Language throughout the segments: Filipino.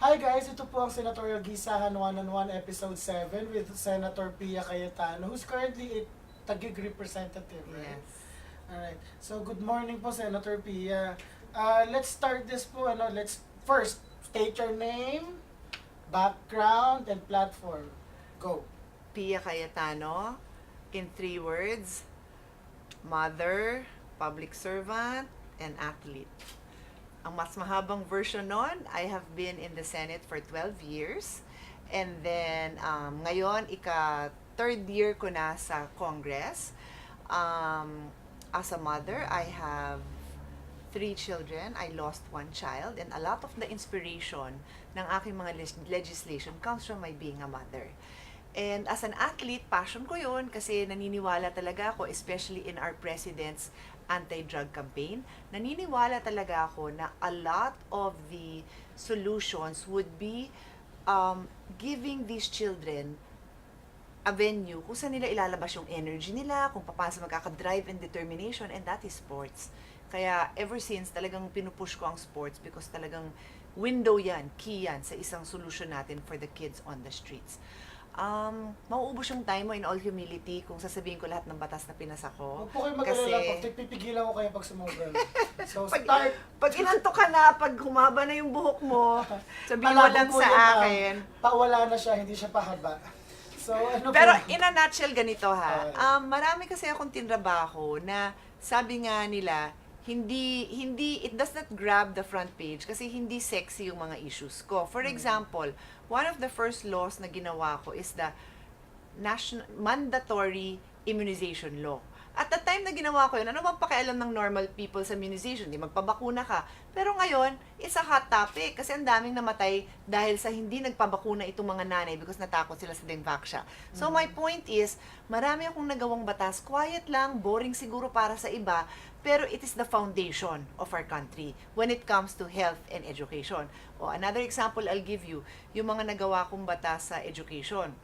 Hi guys, ito po ang Senatorial Gisahan 1-on-1 Episode 7 with Senator Pia Cayetano, who's currently a Taguig representative, right? Yes. Alright, so good morning po Senator Pia. Let's start this po, let's first state your name, background, and platform. Go. Pia Cayetano, in 3 words, mother, public servant, and athlete. Ang mas mahabang version nun, I have been in the Senate for 12 years. And then, ngayon, third year ko na sa Congress. As a mother, I have 3 children. I lost 1 child. And a lot of the inspiration ng aking mga legislation comes from my being a mother. And as an athlete, passion ko yun kasi naniniwala talaga ako, especially in our President's anti-drug campaign, naniniwala talaga ako na a lot of the solutions would be giving these children a venue kung saan nila ilalabas yung energy nila, kung paano magkaka-drive and determination, and that is sports. Kaya ever since, talagang pinupush ko ang sports because talagang window yan, key yan sa isang solution natin for the kids on the streets. Mauubos yung time mo in all humility kung sasabihin ko lahat ng batas na pinasa ko. Huwag po kayo mag-alala po, pipigilan ko kayo pag sumugal. So Pag, pag inantok ka na, pag humaba na yung buhok mo, sabihin mo Palabo lang po sa yun, akin. Pawala na siya, hindi siya pahaba. So ano Pero po? in a nutshell, ganito ha. Marami kasi akong tinrabaho na sabi nga nila, it does not grab the front page kasi hindi sexy yung mga issues ko. For example, one of the first laws na ginawa ko is the mandatory immunization law. At the time na ginawa ko yun, ano bang pakialam ng normal people sa immunization? Di magpabakuna ka. Pero ngayon, it's a hot topic kasi ang daming namatay dahil sa hindi nagpabakuna itong mga nanay because natakot sila sa dengvaxia. So my point is, marami akong nagawang batas. Quiet lang, boring siguro para sa iba, pero it is the foundation of our country when it comes to health and education. O another example I'll give you, yung mga nagawa kong batas sa education.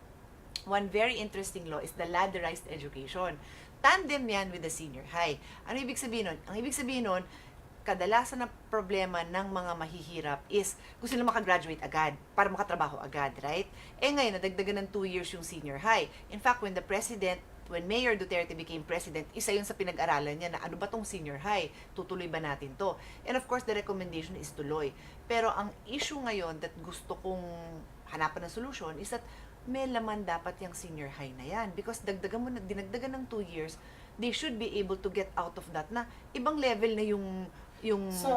One very interesting law is the ladderized education. Tandem yan with the senior high. Ano ibig sabihin nun? Ang ibig sabihin nun, kadalasan na problema ng mga mahihirap is gusto nila makagraduate agad para makatrabaho agad, right? Ngayon, nadagdagan ng 2 years yung senior high. In fact, when Mayor Duterte became president, isa yun sa pinag-aralan niya na ano ba tong senior high? Tutuloy ba natin to? And of course, the recommendation is tuloy. Pero ang issue ngayon that gusto kong hanapan ng solution is that may laman dapat yung senior high na yan. Because dinagdagan ng 2 years, they should be able to get out of that na ibang level na yung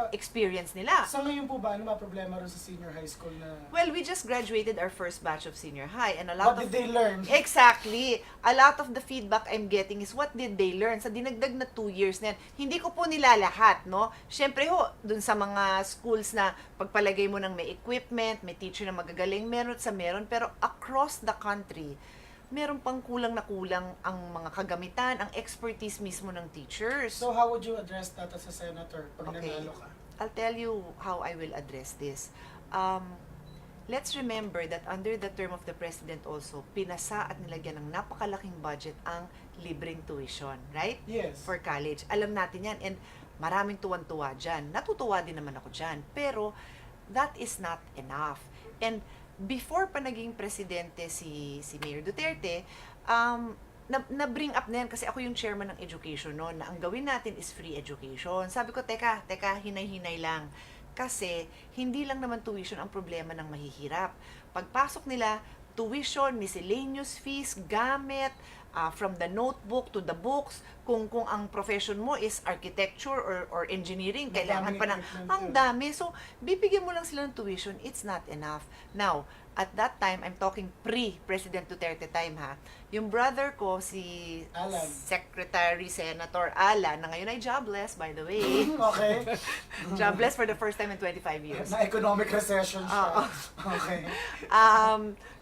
experience nila. Sa ngayon po ba, ano mga problema rin sa senior high school na... Well, we just graduated our first batch of senior high and a What lot did they learn? Exactly. A lot of the feedback I'm getting is what did they learn sa dinagdag na 2 years na yan. Hindi ko po nilalahat, no? Siyempre ho, dun sa mga schools na pagpalagay mo ng may equipment, may teacher na magagaling, meron sa meron, pero across the country, meron pang kulang na kulang ang mga kagamitan, ang expertise mismo ng teachers. So how would you address that as a senator pag Okay. nanalo ka? I'll tell you how I will address this. Let's remember that under the term of the President also, pinasa at nilagyan ng napakalaking budget ang libreng tuition, right? Yes. For college. Alam natin yan and maraming tuwan-tuwa dyan. Natutuwa din naman ako dyan. Pero that is not enough. And before pa naging presidente si Mayor Duterte, na-bring up na yan kasi ako yung chairman ng education noon na ang gawin natin is free education. Sabi ko, teka, hinay-hinay lang. Kasi hindi lang naman tuition ang problema ng mahihirap. Pagpasok nila, tuition, miscellaneous fees, gamit, from the notebook to the books, kung ang profession mo is architecture or engineering, kailangan pa ng ang dami. So, bibigyan mo lang sila ng tuition, it's not enough. Now, at that time, I'm talking pre-President Duterte time ha, yung brother ko, si Alan. Secretary Senator Alan, na ngayon ay jobless, by the way. Okay. Jobless for the first time in 25 years. Na economic recession siya. Okay.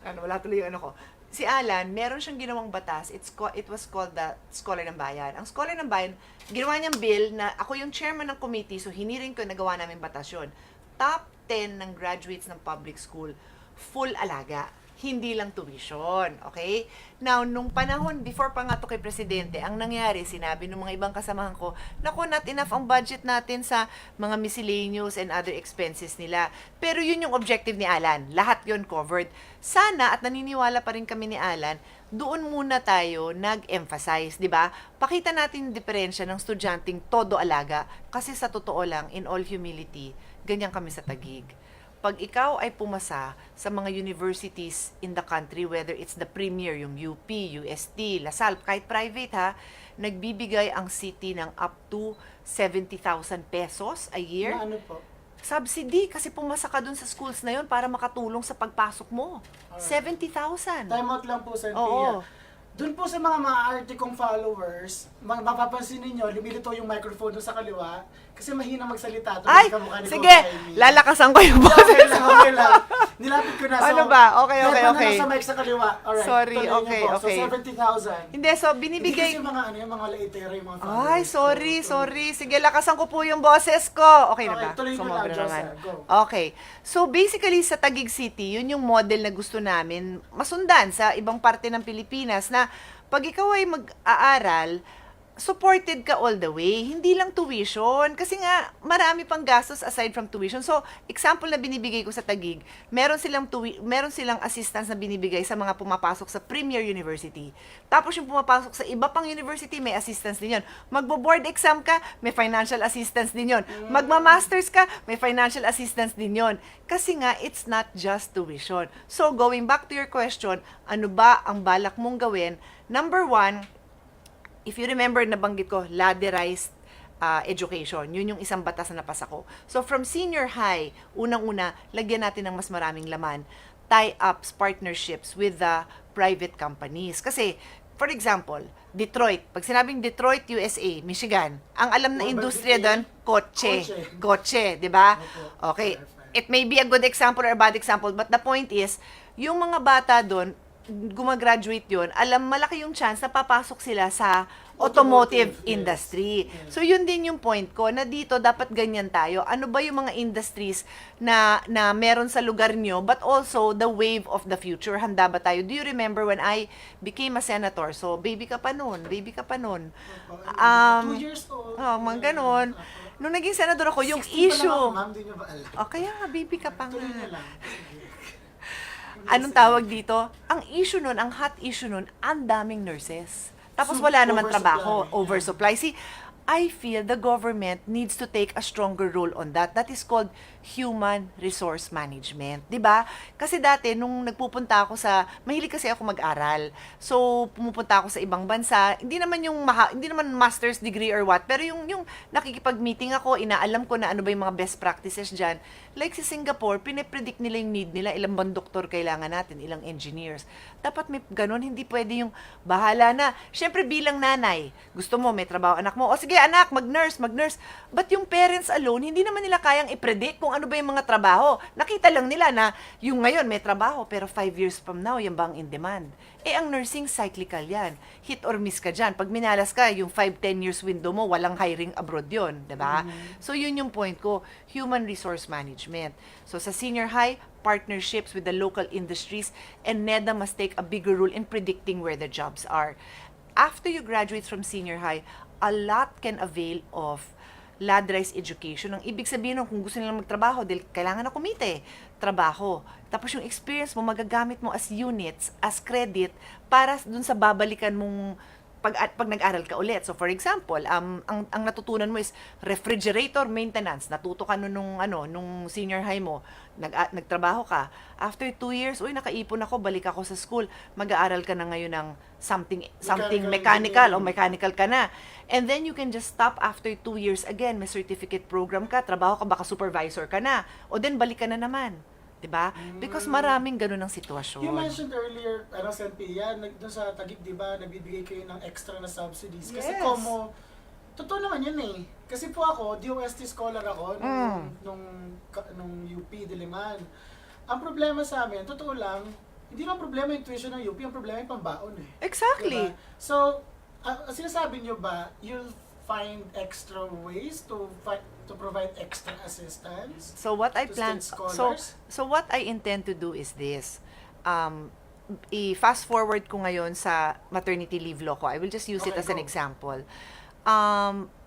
Wala tuloy yung ano ko. Si Alan, meron siyang ginawang batas. It was called the Scholar ng Bayan. Ang Scholar ng Bayan, ginawa niyang bill na ako yung chairman ng committee, so hiniring ko, nagawa namin batas yun. Top 10 ng graduates ng public school, full alaga. Hindi lang tuition, okay? Now, nung panahon, before pa nga to kay Presidente, ang nangyari, sinabi ng mga ibang kasamahan ko, naku, not enough ang budget natin sa mga miscellaneous and other expenses nila. Pero yun yung objective ni Alan. Lahat yun covered. Sana, at naniniwala pa rin kami ni Alan, doon muna tayo nag-emphasize, di ba? Pakita natin yung diferensya ng estudyanteng todo alaga. Kasi sa totoo lang, in all humility, ganyan kami sa Taguig. Pag ikaw ay pumasa sa mga universities in the country, whether it's the premier, yung UP, UST, LaSalle, kahit private ha, nagbibigay ang city ng up to 70,000 pesos a year. Na ano po? Subsidy, kasi pumasa ka dun sa schools na yun para makatulong sa pagpasok mo. Alright. 70,000. Time out lang po, Sen Oo. Pia. Doon po sa mga maaarte kong followers, mapapansin ninyo, lumilito yung microphone doon sa kaliwa kasi mahina magsalita. Doon Ay, kamukha ni sige, Coach Amy. lalakasan ko yung Okay boses lang, mo. okay lang. Nilapit ko na. So, Ano ba? Okay, okay, meron okay. na nasa mic sa kaliwa. Alright, Sorry, tuloy niyo okay, po. okay. So, 70,000. Hindi, so Hindi binibigay... kasi mga ano, yung mga laitero, yung mga followers. Ay, sorry, So, sorry. Sige, lakasan ko po yung boses ko. Okay na Okay, ba? tuloy mo Sumobra lang, naman. Josa. Go. Okay. So, basically, sa Taguig City, yun yung model na gusto namin masundan sa ibang parte ng Pilipinas na pag ikaw ay mag-aaral, supported ka all the way. Hindi lang tuition. Kasi nga, marami pang gastos aside from tuition. So, example na binibigay ko sa Taguig, meron silang assistance na binibigay sa mga pumapasok sa premier university. Tapos yung pumapasok sa iba pang university, may assistance din yun. Magbo-board exam ka, may financial assistance din yun. Magma-masters ka, may financial assistance din yun. Kasi nga, it's not just tuition. So, going back to your question, ano ba ang balak mong gawin? Number one, if you remember, nabanggit ko, ladderized education. Yun yung isang batas na napasa ko. So, from senior high, unang-una, lagyan natin ng mas maraming laman. Tie-ups, partnerships with the private companies. Kasi, for example, Detroit. Pag sinabing Detroit, USA, Michigan, ang alam na What industriya about doon, kotse. Kotse. Kotse, di ba? Opo. Okay. Perfect. It may be a good example or a bad example, but the point is, yung mga bata doon, gumagraduate yun, malaki yung chance na papasok sila sa automotive Yes. industry. Yes. So, yun din yung point ko, na dito dapat ganyan tayo. Ano ba yung mga industries na meron sa lugar nyo, but also the wave of the future? Handa ba tayo? Do you remember when I became a senator? So, baby ka pa nun. Opo, 2 years old. Mga ganon. Nung naging senador ako, yung 16 pa lang issue... ako, ma'am, di niyo ba alam? Kaya nga, baby ka pa Tuloy niyo nga. lang. Sige. Anong tawag dito? Ang issue nun, ang hot issue nun, ang daming nurses. Tapos So, wala naman oversupply. trabaho, oversupply. See, I feel the government needs to take a stronger role on that. That is called human resource management, 'di ba? Kasi dati nung nagpupunta ako mahilig kasi ako mag-aral. So pumupunta ako sa ibang bansa, hindi naman master's degree or what, pero yung nakikipag-meeting ako, inaalam ko na ano ba yung mga best practices diyan. Like sa Singapore, pine-predict nila yung need nila, ilang bang doktor kailangan natin, ilang engineers. Dapat may ganun, hindi pwede yung bahala na. Syempre bilang nanay, gusto mo may trabaho anak mo. O sige anak, mag-nurse. But yung parents alone, hindi naman nila kayang i-predict kung ano ba yung mga trabaho. Nakita lang nila na yung ngayon may trabaho, pero 5 years from now, yan ba ang in demand? Ang nursing cyclical yan. Hit or miss ka dyan. Pag minalas ka, yung 5-10 years window mo, walang hiring abroad yun. Diba? So, yun yung point ko. Human resource management. So, sa senior high, partnerships with the local industries, and NEDA must take a bigger role in predicting where the jobs are. After you graduate from senior high, a lot can avail of ladderized education. Ang ibig sabihin kung gusto nilang magtrabaho, dahil kailangan na kumite, trabaho. Tapos yung experience mo, magagamit mo as units, as credit, para dun sa babalikan mong pag nag-aral ka ulit. So for example, ang natutunan mo is refrigerator maintenance. Natuto ka nung senior high mo, nagtrabaho ka. After 2 years, nakaipon ako, balik ako sa school. Mag-aaral ka na ngayon ng something mechanical o mechanical ka na. And then you can just stop after 2 years again. May certificate program ka, trabaho ka, baka supervisor ka na. O then balik ka na naman. Diba? Because maraming ganun ang sitwasyon. You mentioned earlier, Sen Pia, doon sa Taguig, di ba, nagbibigay kayo ng extra na subsidies. Kasi Yes. totoo naman yun eh. Kasi po ako, DOST scholar ako nung UP Diliman. Ang problema sa amin, totoo lang, hindi lang problema yung tuition ng UP, ang problema yung pambaon eh. Exactly. Diba? So, sinasabi nyo ba, you'll find extra ways to provide extra assistance? So what I To plan, state scholars? so what I intend to do is this. i-fast forward ko ngayon sa maternity leave law ko. I will just use it Okay, as an go. example.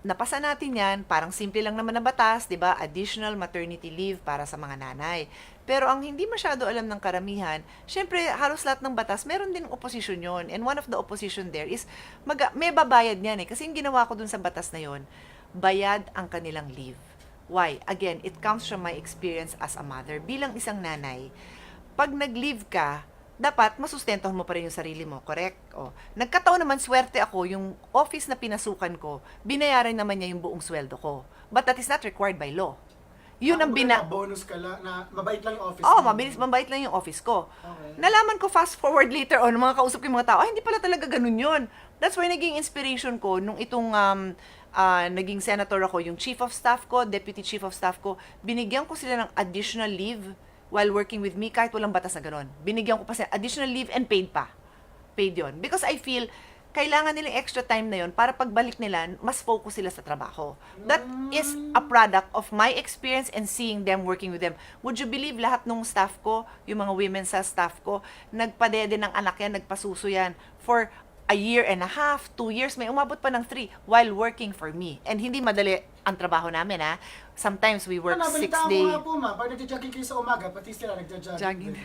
Napasa natin yan, parang simple lang naman na batas, di ba? Additional maternity leave para sa mga nanay. Pero ang hindi masyado alam ng karamihan, syempre halos lahat ng batas, meron din opposition yon. And one of the opposition there is, may babayad niyan eh. Kasi yung ginawa ko dun sa batas na yon, bayad ang kanilang leave. Why? Again, it comes from my experience as a mother. Bilang isang nanay, pag nag-leave ka, dapat masustentuhan mo pa rin yung sarili mo, correct? O, nagkataon naman, swerte ako, yung office na pinasukan ko, binayaran naman niya yung buong sweldo ko. But that is not required by law. Yun ang bonus ka lang, na mabait lang yung office Oh, mo. mabait lang yung office ko. Okay. Nalaman ko fast forward later on, mga kausap ko yung mga tao, hindi pala talaga ganun yun. That's why naging inspiration ko nung itong naging senator ako, yung chief of staff ko, deputy chief of staff ko, binigyan ko sila ng additional leave while working with me, kahit walang batas na gano'n. Binigyan ko pa sila additional leave and paid pa. Paid yon. Because I feel, kailangan nilang extra time na yon para pagbalik nila, mas focus sila sa trabaho. That is a product of my experience and seeing them, working with them. Would you believe lahat ng staff ko, yung mga women sa staff ko, nagpadede ng anak yan, nagpasuso yan, for a year and a half, 2 years, may umabot pa ng 3 while working for me. And hindi madali ang trabaho namin, ha. Sometimes we work 6 days. Nga po, ma. Pag nagja-jogging kayo sa umaga, pati sila nagja-jogging.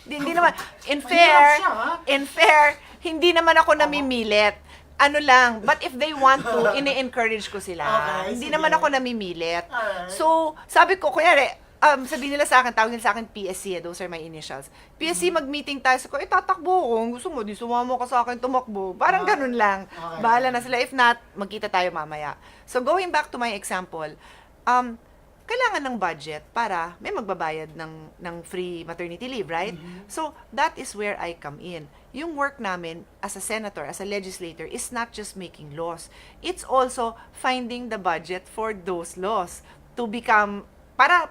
Hindi naman, in Mahirap siya, fair, hindi naman ako namimilit. Ano lang, but if they want to, ini-encourage ko sila. Okay, Hindi sige. naman ako namimilit. Alright. So, sabi ko, kunyari, sabihin nila sa akin, tawag nila sa akin PSC, those are my initials. PSC, mag-meeting tayo. So, tatakbo ko. Gusto mo, di sumama ka sa akin, tumakbo. Parang ganun lang. Okay. Bahala na sila. If not, magkita tayo mamaya. So, going back to my example, kailangan ng budget para may magbabayad ng free maternity leave, right? So, that is where I come in. Yung work namin as a senator, as a legislator, is not just making laws. It's also finding the budget for those laws to become para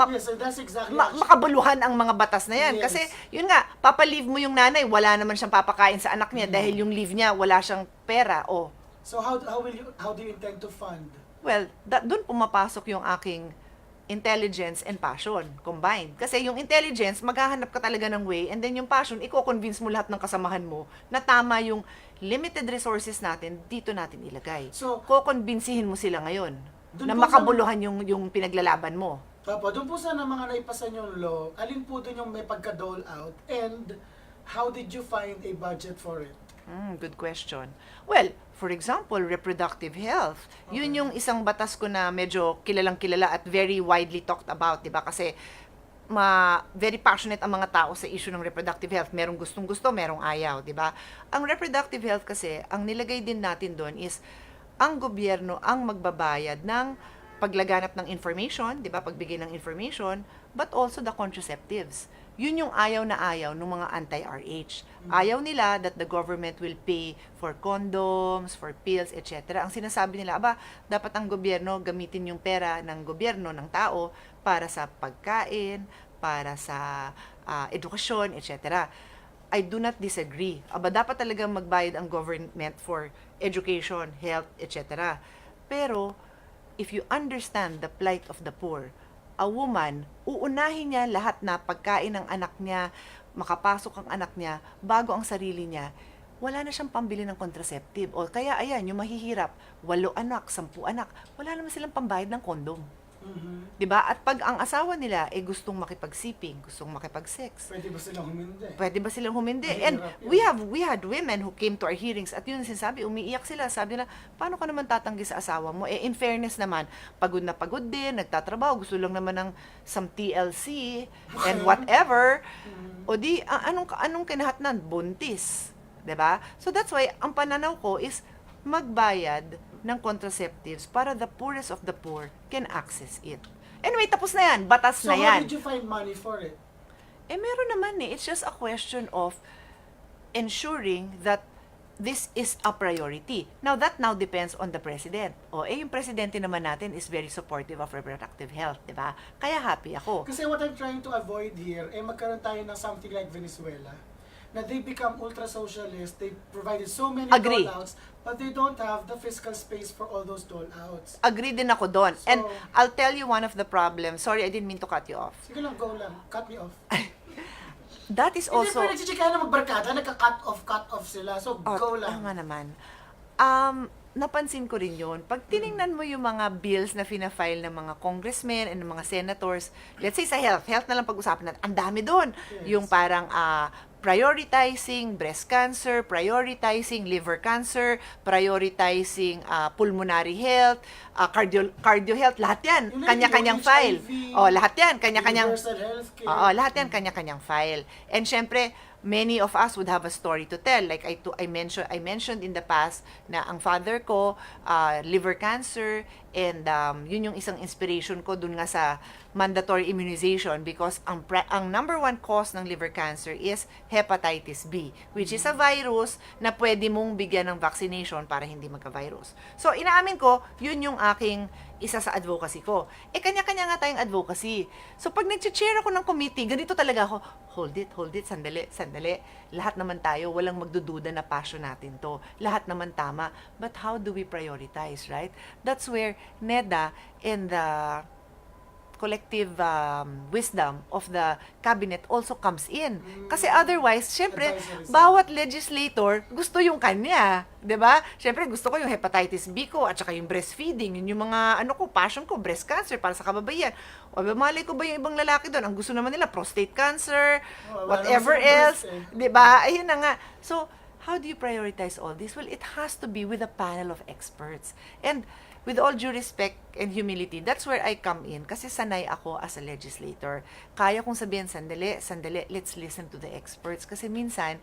Yes, so that's exactly makabuluhan ang mga batas na yan. Yes. Kasi, yun nga, papalive mo yung nanay, wala naman siyang papakain sa anak niya dahil yung leave niya, wala siyang pera. Oh, So how do you intend to fund? well, doon pumapasok yung aking intelligence and passion combined. Kasi yung intelligence, maghahanap ka talaga ng way, and then yung passion, i-convince mo lahat ng kasamahan mo na tama yung limited resources natin, dito natin ilagay. So, Kukonbinsihin mo sila ngayon Dun na po makabuluhan yung pinaglalaban mo. Papa, doon po sa mga naipasan yung law, alin po doon yung may pagka-dole out, and how did you find a budget for it? Good question. Well, for example, reproductive health. Yun yung isang batas ko na medyo kilalang-kilala at very widely talked about, 'di ba? Kasi very passionate ang mga tao sa issue ng reproductive health. Merong gustong-gusto, merong ayaw, 'di ba? Ang reproductive health kasi, ang nilagay din natin doon is ang gobyerno ang magbabayad ng paglaganap ng information, 'di ba? Pagbigay ng information, but also the contraceptives. Yun yung ayaw na ayaw ng mga anti-RH. Ayaw nila that the government will pay for condoms, for pills, etc. Ang sinasabi nila, dapat ang gobyerno gamitin yung pera ng gobyerno, ng tao, para sa pagkain, para sa edukasyon, etc. I do not disagree. Dapat talaga magbayad ang government for education, health, etc. Pero, if you understand the plight of the poor, a woman, uunahin niya lahat na pagkain ng anak niya, makapasok ang anak niya, bago ang sarili niya. Wala na siyang pambili ng contraceptive. O kaya, ayan, yung mahihirap, 8 anak, 10 anak, wala naman silang pambayad ng kondom. Diba? At pag ang asawa nila gustong makipagsiping, gustong makipag-sex, Pwede ba silang humindi? pwede ba silang humindi? Mahirap And yun. we had women who came to our hearings at yun sinasabi, umiiyak sila. Sabi nila, paano ka naman tatanggi sa asawa mo? In fairness naman, pagod na pagod din, nagtatrabaho, gusto lang naman ng some TLC and whatever. O di, anong kinahatnan? Buntis. 'Di ba? So that's why, ang pananaw ko is magbayad ng contraceptives para the poorest of the poor can access it. Anyway, tapos na yan. Batas So na how yan. did you find money for it? Meron naman It's just a question of ensuring that this is a priority. Now, that now depends on the president. Yung presidente naman natin is very supportive of reproductive health, di ba? Kaya happy ako. Kasi what I'm trying to avoid here, magkaroon tayo ng something like Venezuela, na they become ultra-socialist, they provided so many Agree. dole-outs, but they don't have the fiscal space for all those dole-outs. Agree din ako doon. So- And I'll tell you one of the problems. Sorry, I didn't mean to cut you off. Sige lang, go lang. Cut me off. that is Hindi also... pa nagchichikahan na magbarkada, cut off sila. So, go lang. Tama naman. Napansin ko rin yun. Pag tiningnan mo yung mga bills na fina-file ng mga congressmen and ng mga senators, let's say sa health na lang pag-usapan natin, ang dami doon. Yes. Yung parang prioritizing breast cancer, prioritizing liver cancer, prioritizing pulmonary health, cardio health, lahat yan, Yung kanya-kanyang HIV, file. Lahat yan, kanya-kanyang... Universal healthcare. Lahat yan kanya-kanyang file. And syempre, many of us would have a story to tell. Like I mentioned in the past na ang father ko liver cancer, and yun yung isang inspiration ko dun nga sa mandatory immunization, because ang number one cause ng liver cancer is hepatitis B, which is a virus na pwede mong bigyan ng vaccination para hindi magka-virus. So inaamin ko, yun yung aking isa sa advocacy ko. Kanya-kanya nga tayong advocacy. So pag nag-chair ako ng committee, ganito talaga ako, hold it, sandali. Lahat naman tayo, walang magdududa na passion natin to. Lahat naman tama. But how do we prioritize, right? That's where NEDA and the collective wisdom of the cabinet also comes in. Kasi otherwise, syempre, Advisory. bawat legislator gusto yung kanya. 'Di ba? Syempre, gusto ko yung hepatitis B ko at saka yung breastfeeding. Yun yung mga, passion ko, breast cancer para sa kababayan. O, malay ko ba yung ibang lalaki doon? Ang gusto naman nila, prostate cancer, whatever else. 'Di ba? Ayun na nga. So, how do you prioritize all this? Well, it has to be with a panel of experts. And with all due respect and humility, that's where I come in. Kasi sanay ako as a legislator. Kaya kong sabihin, sandali, let's listen to the experts. Kasi minsan,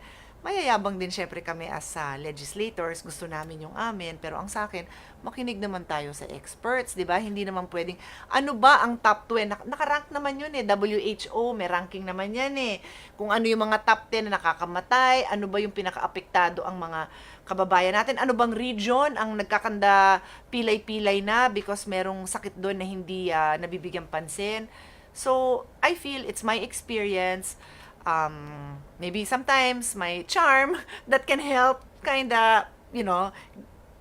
mayayabang din syempre kami as legislators, gusto namin yung amin, pero ang sa akin, makinig naman tayo sa experts, di ba? Hindi naman pwedeng, ano ba ang top 20? Nakarank naman yun WHO, may ranking naman yan Kung ano yung mga top 10 na nakakamatay, ano ba yung pinaka-apektado ang mga kababayan natin, ano bang region ang nagkakanda pilay-pilay na because merong sakit doon na hindi nabibigyan pansin. So, I feel it's my experience, maybe sometimes my charm that can help kinda,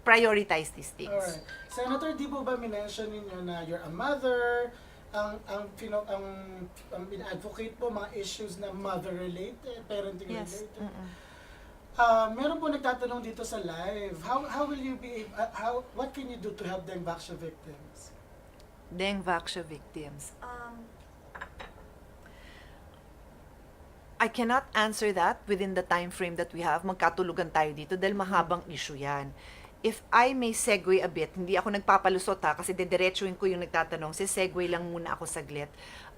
prioritize these things. Alright. Senator, di po ba minention ninyo na you're a mother, ang advocate po mga issues na mother-related, parenting-related? Yes. Meron po nagtatanong dito sa live, how will you be, what can you do to help Dengvaxia victims? Dengvaxia victims. I cannot answer that within the time frame that we have. Magkatulugan tayo dito dahil mahabang issue yan. If I may segue a bit, hindi ako nagpapalusot kasi dediretsuin ko yung nagtatanong, segue lang muna ako saglit.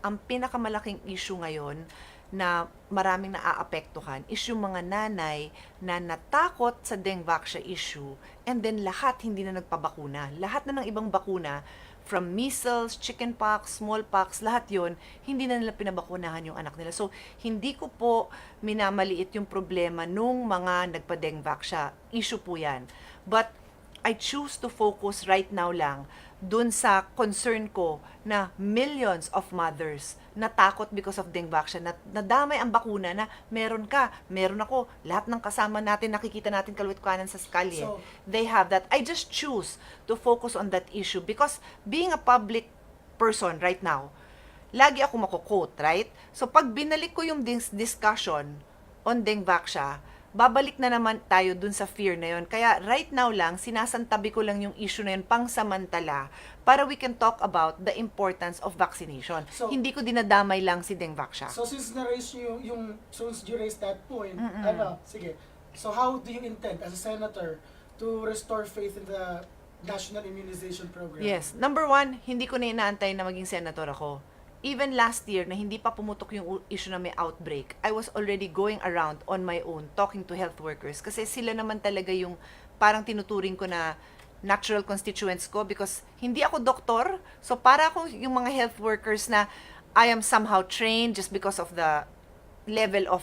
Ang pinakamalaking issue ngayon na maraming naaapektuhan is yung mga nanay na natakot sa Dengvaxia issue and then lahat hindi na nagpabakuna. Lahat na ng ibang bakuna, from measles, chickenpox, smallpox, lahat yon hindi na nila pinabakunahan yung anak nila. So, hindi ko po minamaliit yung problema nung mga nagpa-Dengvaxia. Issue po yan. But I choose to focus right now lang dun sa concern ko na millions of mothers natakot because of Dengvaxia, na nadamay ang bakuna na meron ka, meron ako, lahat ng kasama natin, nakikita natin kalwit-kanan sa kalye. So, they have that. I just choose to focus on that issue because being a public person right now, lagi ako mako-quote, right? So, pag binalik ko yung discussion on Dengvaxia, babalik na naman tayo dun sa fear na yun. Kaya right now lang, sinasantabi ko lang yung issue na yun pangsamantala para we can talk about the importance of vaccination. So, hindi ko dinadamay lang si Dengvaxia. So since since you raised that point, sige. So how do you intend as a senator to restore faith in the national immunization program? Yes. Number one, hindi ko na inaantay na maging senator ako. Even last year, na hindi pa pumutok yung issue na may outbreak, I was already going around on my own, talking to health workers. Kasi sila naman talaga yung parang tinuturing ko na natural constituents ko because hindi ako doktor. So, para ako yung mga health workers na I am somehow trained just because of the level of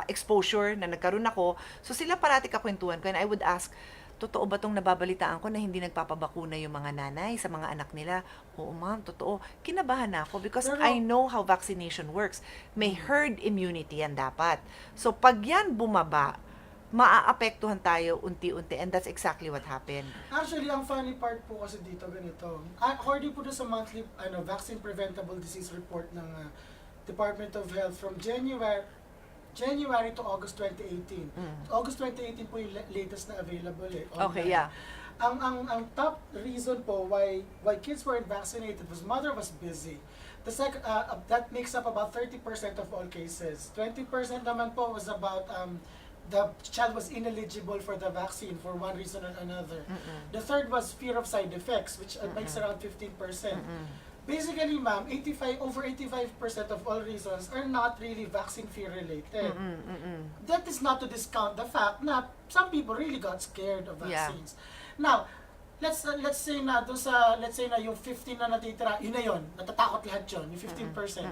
exposure na nagkaroon ako. So, sila parati kakwentuhan ko and I would ask, totoo ba itong nababalitaan ko na hindi nagpapabakuna yung mga nanay sa mga anak nila? Oo ma'am, totoo. Kinabahan na ako because I know how vaccination works. May herd immunity yan dapat. So pag yan bumaba, maaapektuhan tayo unti-unti and that's exactly what happened. Actually, ang funny part po kasi dito ganito. According po sa monthly Vaccine Preventable Disease Report ng Department of Health from January January to August 2018. August 2018 po yung latest na available online. Okay, yeah. Ang top reason po why kids weren't vaccinated was mother was busy. The second that makes up about 30% of all cases. 20% naman po was about the child was ineligible for the vaccine for one reason or another. The third was fear of side effects, which makes around 15%. Basically, ma'am, over 85% of all reasons are not really vaccine fear related. That is not to discount the fact na some people really got scared of vaccines. Now, let's say na doon sa yung 15 na natitira, yun na yun, natatakot lahat yun, yung 15%.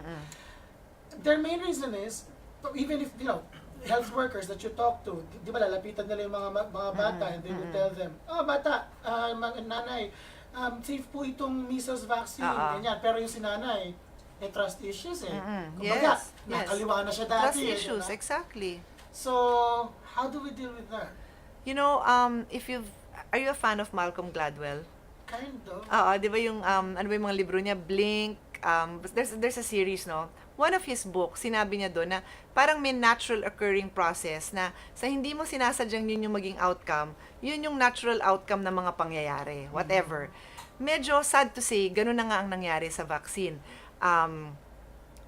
Their main reason is, even if, health workers that you talk to, di ba lalapitan nila yung mga bata and they will tell them, bata, nanay, safe po itong measles vaccine, ganyan. Pero yung si nanay, trust issues Kumbaga, nakaliwa na siya dati. Trust issues, exactly. So, how do we deal with that? Are you a fan of Malcolm Gladwell? Kind of. Di ba yung, ano ba yung mga libro niya? Blink, there's a series, no? One of his books, sinabi niya doon na parang may natural occurring process na sa hindi mo sinasadyang yun yung maging outcome, yun yung natural outcome ng mga pangyayari, whatever. Medyo sad to say, ganun na nga ang nangyari sa vaccine.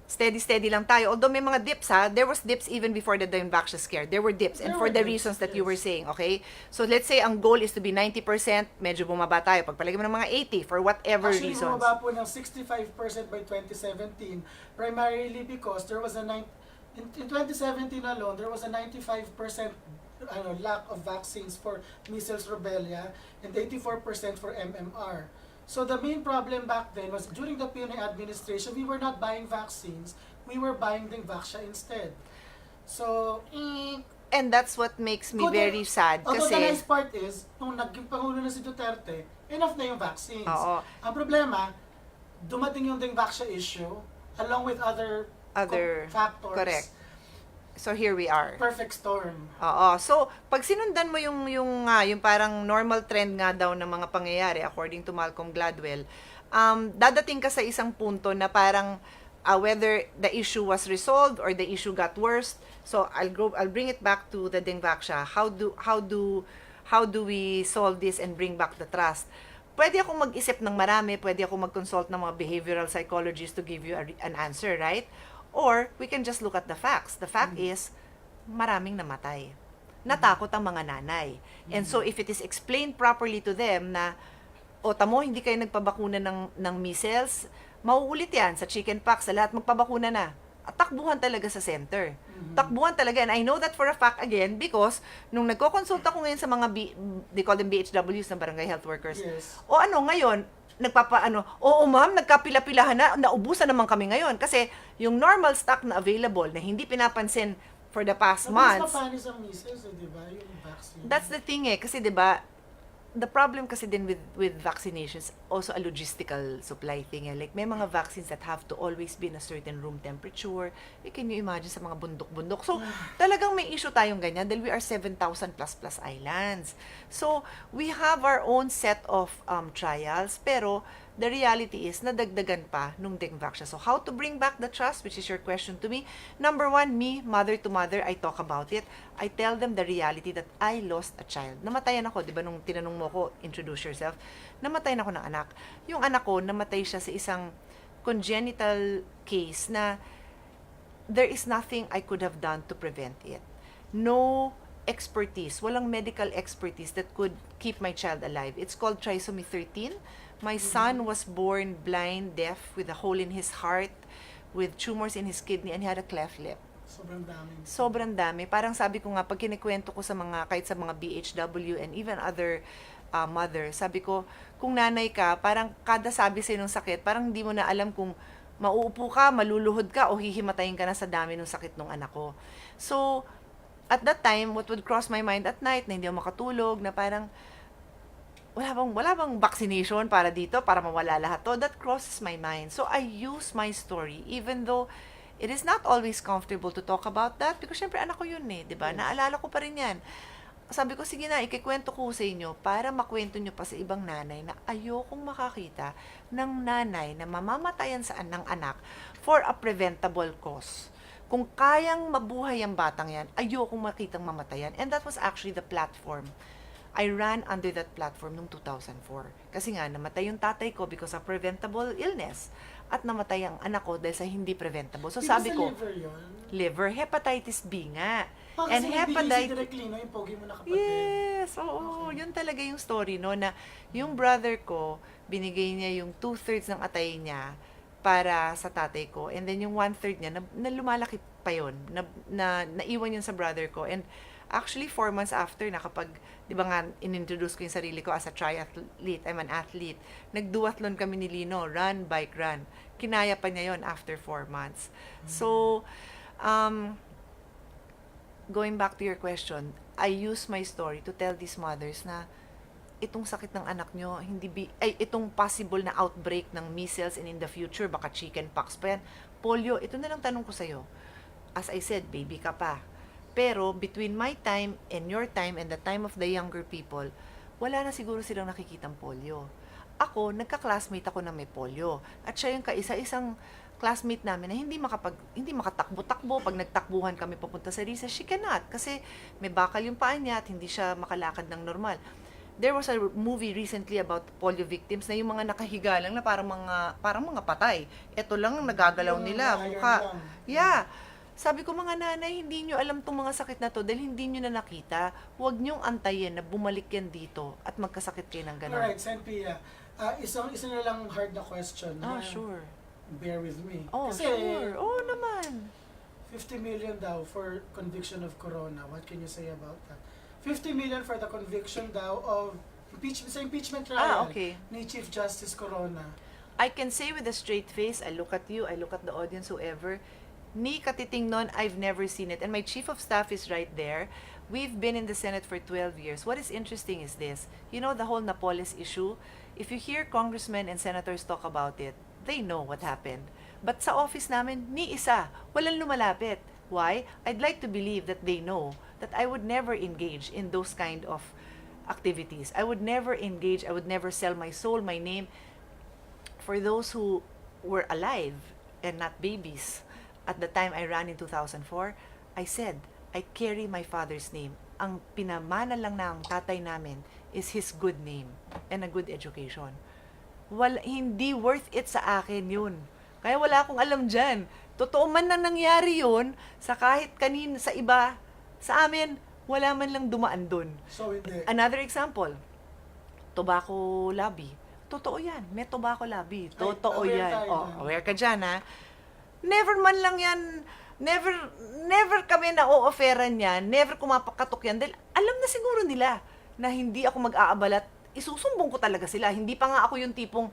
Steady lang tayo. Although may mga dips there was dips even before the Dengvaxia scare. There were dips and for the reasons that you were saying, okay? So let's say ang goal is to be 90%, medyo bumaba tayo. Pagpalagay mo ng mga 80 for whatever reasons. Actually, bumaba po ng 65% by 2017, primarily because there was in 2017 alone, there was a 95% lack of vaccines for measles, rubella, and 84% for MMR. So the main problem back then was during the Pinoy administration, we were not buying vaccines, we were buying Dengvaxia instead. So, and that's what makes me very sad although kasi the nice part is, nung naging Pangulo na si Duterte, enough na yung vaccines. Oo. Ang problema, dumating yung Dengvaxia issue along with other factors. Correct. So here we are. Perfect storm. So pag sinundan mo yung parang normal trend nga daw ng mga pangyayari according to Malcolm Gladwell, dadating ka sa isang punto na parang whether the issue was resolved or the issue got worse. So I'll bring it back to the Dengvaxia. How do we solve this and bring back the trust? Pwede akong mag-isip ng marami, pwede akong mag-consult ng mga behavioral psychologists to give you an answer, right? Or we can just look at the facts. The fact is, maraming namatay. Natakot ang mga nanay. And so if it is explained properly to them na, tamo, hindi kayo nagpabakuna ng measles, mauulit yan sa chickenpox, sa lahat magpabakuna na. At takbuhan talaga sa center. Takbuhan talaga. And I know that for a fact again because nung nagko-consult ako ngayon sa mga, they call them BHWs, na barangay health workers. Yes. Ngayon, oo ma'am, nagkapila-pilahan na, naubusan naman kami ngayon. Kasi yung normal stock na available na hindi pinapansin for the past months. Mas mapanis ang measles, di ba? Yung vaccine. That's the thing kasi di ba, the problem kasi din with vaccinations, also a logistical supply thing. Like, may mga vaccines that have to always be in a certain room temperature. Can you imagine sa mga bundok-bundok? So, talagang may issue tayong ganyan dahil we are 7,000 plus islands. So, we have our own set of trials, pero the reality is, nadagdagan pa nung Dengvaxia. So, how to bring back the trust, which is your question to me. Number one, me, mother to mother, I talk about it. I tell them the reality that I lost a child. Namatayan ako, di ba, nung tinanong mo ko, introduce yourself, namatayan ako ng anak. Yung anak ko, namatay siya sa isang congenital case na there is nothing I could have done to prevent it. No expertise, walang medical expertise that could keep my child alive. It's called trisomy 13. My son was born blind, deaf, with a hole in his heart, with tumors in his kidney, and he had a cleft lip. Sobrang dami. Parang sabi ko nga, pag kinikwento ko sa kahit sa mga BHW and even other mothers, sabi ko, kung nanay ka, parang kada sabi sa'yo ng sakit, parang hindi mo na alam kung mauupo ka, maluluhod ka, o hihimatayin ka na sa dami ng sakit ng anak ko. So, at that time, what would cross my mind at night, na hindi ako makatulog, na parang, wala bang vaccination para dito, para mawala lahat to? That crosses my mind. So, I use my story, even though it is not always comfortable to talk about that, because syempre anak ko yun di ba? Yes. Naalala ko pa rin yan. Sabi ko, sige na, ikikwento ko sa inyo para makwento nyo pa sa ibang nanay na ayokong makakita ng nanay na mamamatayan ng anak for a preventable cause. Kung kayang mabuhay ang batang yan, ayokong makitang mamatayan. And that was actually the platform. I ran under that platform noong 2004. Kasi nga, namatay yung tatay ko because of preventable illness. At namatay ang anak ko dahil sa hindi preventable. So Di sabi ba sa ko, liver yun? liver, hepatitis B nga. Kasi nagbigay si Direk Lino, yung pogi mo na kapatid. Yes, oo. Yun talaga yung story, no? Na yung brother ko, binigay niya yung 2/3 ng atay niya para sa tatay ko. And then yung 1/3 niya, na lumalaki pa yun. Naiwan yun sa brother ko. And actually, 4 months after na kapag, di ba nga, inintroduce ko yung sarili ko as a triathlete, I'm an athlete. Nagduathlon kami ni Lino, run, bike, run. Kinaya pa niya yon after 4 months. So, going back to your question, I use my story to tell these mothers na itong sakit ng anak nyo, itong possible na outbreak ng measles and in the future, baka chickenpox pa yan. Polio, ito na lang tanong ko sa'yo. As I said, baby ka pa. Pero between my time and your time and the time of the younger people, wala na siguro silang nakikitang polio. Ako, nagka-classmate ako na may polio. At siya yung kaisa-isang classmate namin na hindi makatakbo-takbo. Pag nagtakbuhan kami papunta sa recess, she cannot. Kasi may bakal yung paa niya at hindi siya makalakad ng normal. There was a movie recently about polio victims na yung mga nakahiga lang na parang mga patay. Ito lang ang nagagalaw nila, mukha. Yeah. Sabi ko, mga nanay, hindi nyo alam tong mga sakit na to dahil hindi nyo na nakita. Huwag nyong antayin na bumalik yan dito at magkasakit kayo ng gano'n. Alright, Senpia. Isa na lang hard na question. Oh, sure. Bear with me. Oh, Kasi, sure. Oh, naman. 50 million daw for conviction of corona. What can you say about that? 50 million for the conviction daw of impeachment trial Okay. ni Chief Justice Corona. I can say with a straight face, I look at you, I look at the audience, whoever, ni katiting nun, I've never seen it. And my chief of staff is right there. We've been in the Senate for 12 years. What is interesting is this. You know the whole Napoles issue? If you hear congressmen and senators talk about it, they know what happened. But sa office namin, ni isa. Walang lumalapit. Why? I'd like to believe that they know that I would never engage in those kind of activities. I would never engage. I would never sell my soul, my name. For those who were alive and not babies, at the time I ran in 2004, I said, I carry my father's name. Ang pinamana lang ng tatay namin is his good name and a good education. Hindi worth it sa akin yun. Kaya wala akong alam dyan. Totoo man na nangyari yun, sa kahit sa iba, sa amin, wala man lang dumaan dun. So, hindi. Another example, tobacco lobby. Totoo yan, may tobacco lobby. Totoo yan. Aware ka dyan, ha? Never man lang yan, never kami na-o-offeran yan, never kumapakatok yan, dahil alam na siguro nila na hindi ako mag-aabalat, isusumbong ko talaga sila. Hindi pa nga ako yung tipong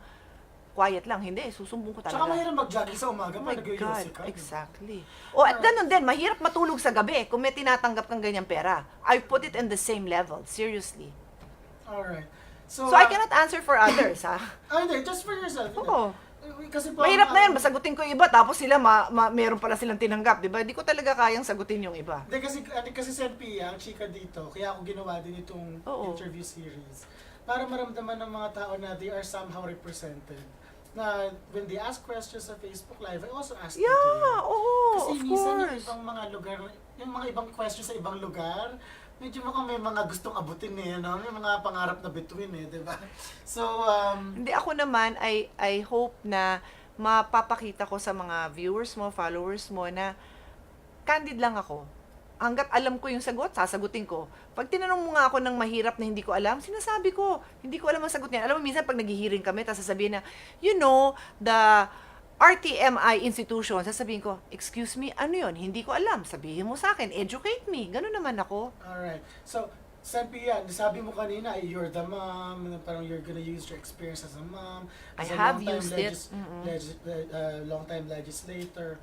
quiet lang, hindi, susumbong ko talaga. Tsaka mahirap mag-jogging sa umaga, Oh my God, ka. exactly. O at ganun din, mahirap matulog sa gabi kung may tinatanggap kang ganyang pera. I put it in the same level, seriously. Alright. So I cannot answer for others, ha? Hindi, just for yourself. Oo. Kasi po, Mahirap na yan, masagutin ko yung iba, tapos sila, meron pala silang tinanggap, di ba? Hindi ko talaga kayang sagutin yung iba. Hindi, kasi Senpia, ang chika dito, kaya ako ginawa din itong interview series. Para maramdaman ng mga tao na they are somehow represented. Na when they ask questions sa Facebook Live, I also ask them to you. Oo, Kasi of minsan yung course. ibang mga lugar, yung mga ibang questions sa ibang lugar, medyo mukhang may mga gustong abutin eh, no? May mga pangarap na bituin eh, di ba? So, Hindi, ako naman, I hope na mapapakita ko sa mga viewers mo, followers mo, na candid lang ako. Hanggat alam ko yung sagot, sasagutin ko. Pag tinanong mo nga ako ng mahirap na hindi ko alam, sinasabi ko, hindi ko alam ang sagot niya. Alam mo, minsan pag naghihiring kami, tapos sasabihin na, you know, the RTMI institution, sasabihin ko, excuse me, ano yun? Hindi ko alam. Sabihin mo sa akin, educate me. Ganun naman ako. alright. So, Senpia, sabi mo kanina, you're the mom, parang you're gonna use your experience as a mom, I as a have long-time used it. long-time legislator.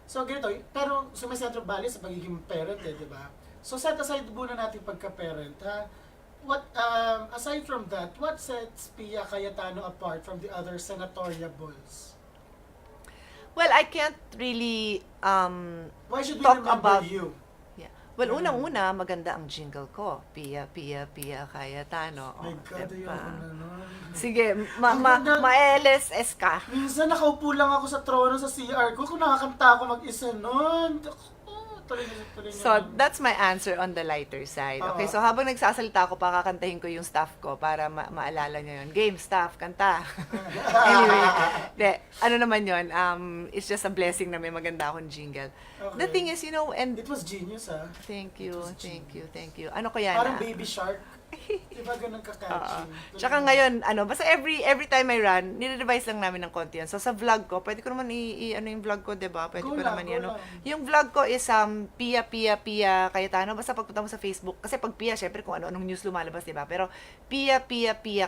So, ganito, pero sumisentro bali sa pagiging parent eh, di ba? So, set aside muna natin pagka-parent, ha? Aside from that, what sets Pia Cayetano apart from the other senatorial bulls? Well, I can't really Why should we talk remember about you? Yeah. Well, unang-una, maganda ang jingle ko. Pia, Pia, Pia, Cayetano. My God, diba? ayoko na nun. Sige, Ang ganda. ma-LSS ka. Minsan nakaupo lang ako sa trono sa CR ko kung nakakanta ako mag-isa nun. Tuloy na. So, that's my answer on the lighter side. Okay, so habang nagsasalita ako, pakakantahin ko yung staff ko para maalala nyo yun. Game, staff, kanta. Anyway, ano naman yun, it's just a blessing na may maganda akong jingle. Okay. The thing is, and It was genius, ah. thank you. Ano ko yan? Parang Baby Shark. Diba ganun ka-catchy? Tsaka ngayon, basta every time I run, nire-revise lang namin ng konti yan. So sa vlog ko, pwede ko naman ano yung vlog ko, 'di ba? Pwede ko naman yan. Yung vlog ko is Pia Cayetano. Basta pagpunta mo sa Facebook, kasi pag Pia, syempre kung anong news lumalabas, 'di ba? Pero Pia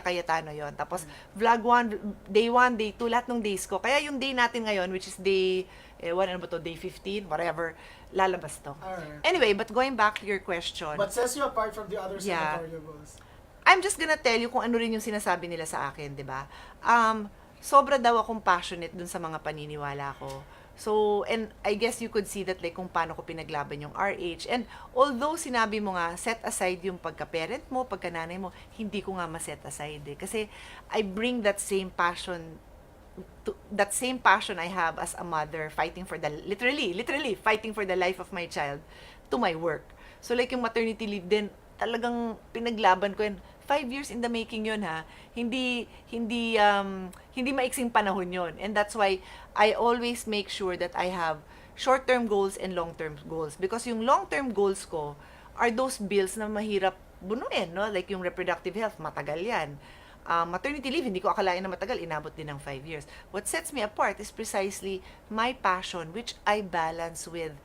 Cayetano 'yon. Tapos vlog 1, day 1, day 2, lahat ng days ko. Kaya yung day natin ngayon, which is day day 15, whatever, lalabas to. Alright. Anyway, but going back to your question. What sets you apart from the other Yeah. senatorial boss? I'm just gonna tell you kung ano rin yung sinasabi nila sa akin, di ba? Sobra daw akong passionate dun sa mga paniniwala ko. So, and I guess you could see that like kung paano ko pinaglaban yung RH. And although sinabi mo nga, set aside yung pagka-parent mo, pagka-nanay mo, hindi ko nga ma-set aside eh. Kasi I bring that same passion I have as a mother fighting for literally fighting for the life of my child to my work. So like yung maternity leave din, talagang pinaglaban ko yun. 5 years in the making yun ha. Hindi maiksing panahon yun. And that's why I always make sure that I have short-term goals and long-term goals. Because yung long-term goals ko are those bills na mahirap bunuin, no? Like yung reproductive health, matagal yan. Maternity leave, hindi ko akalain na matagal, inabot din ng 5 years. What sets me apart is precisely my passion, which I balance with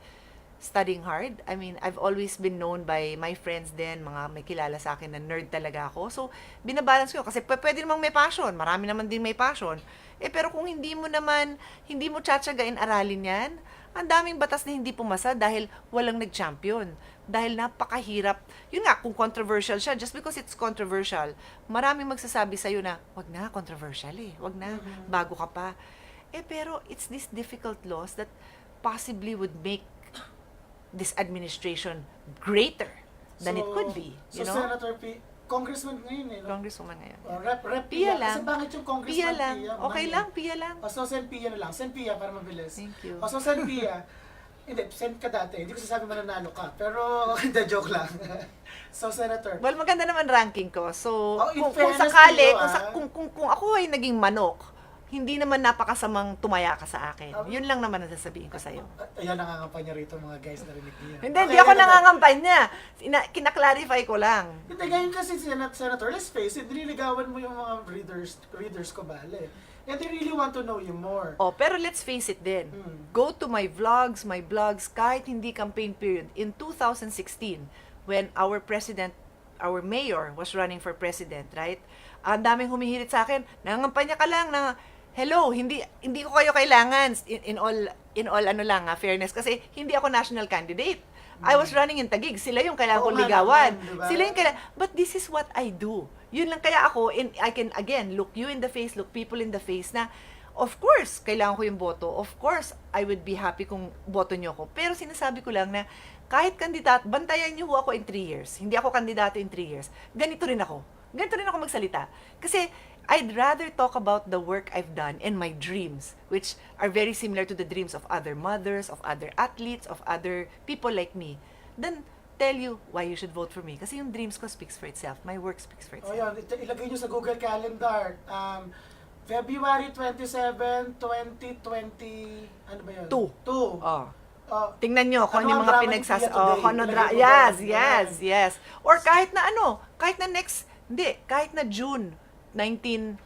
studying hard. I mean, I've always been known by my friends din, mga may kilala sa akin na nerd talaga ako. So, binabalance ko. Kasi pwede namang may passion. Marami naman din may passion. Pero kung hindi mo tsatsagain aralin yan, ang daming batas na hindi pumasa dahil walang nag-champion. Dahil napakahirap. Yun nga, kung controversial siya, just because it's controversial, maraming magsasabi sa'yo na, wag na, controversial wag na, bago ka pa. Pero it's these difficult laws that possibly would make this administration greater than it could be. You know? Senator P, Congressman ngayon no? Congresswoman ngayon. Rep Pia lang. Kasi bakit yung Congressman Pia lang. Pia? Okay lang, Pia lang. So, send Pia na lang. Send Pia para mabilis. Thank you. So, send Pia. Hindi, send ka dati. Hindi ko sasabi mananalo ka. Pero, hindi, joke lang. So, Senator. Well, maganda naman ranking ko. So, in kung fairness sakali, to you, kung ako ay naging manok, hindi naman napakasamang tumaya ka sa akin. Yun lang naman ang sasabihin ko sa'yo. Ayan, nangangampanya rito mga guys, narinig niya. Hindi ako nangangampanya. Kinaklarify ko lang. Hindi, ngayon kasi Senator, let's face it, nililigawan mo yung mga readers ko, bale. And they really want to know you more. Pero let's face it din. Go to my blogs, kahit hindi campaign period. In 2016, when our mayor was running for president, right? Ang daming humihirit sa akin, nangangampanya ka lang na, hello, hindi ko kayo kailangan in all fairness kasi hindi ako national candidate. I was running in Taguig. Sila yung kailangan kong ligawan. Diba? Sila yung kailangan. But this is what I do. Yun lang kaya ako, I can again look you in the face, look people in the face na, of course, kailangan ko yung boto. Of course, I would be happy kung boto nyo ako. Pero sinasabi ko lang na, kahit kandidato, bantayan nyo ako in 3 years. Hindi ako kandidato in 3 years. Ganito rin ako magsalita. Kasi, I'd rather talk about the work I've done and my dreams, which are very similar to the dreams of other mothers, of other athletes, of other people like me, than tell you why you should vote for me. Kasi yung dreams ko speaks for itself. My work speaks for itself. Yan, ilagay nyo sa Google Calendar. February 27, 2020, ano ba yun? 2. Tingnan nyo kung ano yung mga pinagsas... Yes. Or kahit na kahit na June 27,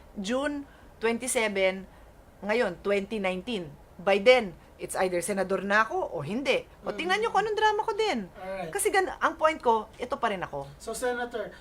ngayon, 2019. By then, it's either senador na ako o hindi. O tingnan nyo kung anong drama ko din. Alright. Kasi ang point ko, ito pa rin ako. So, Senator,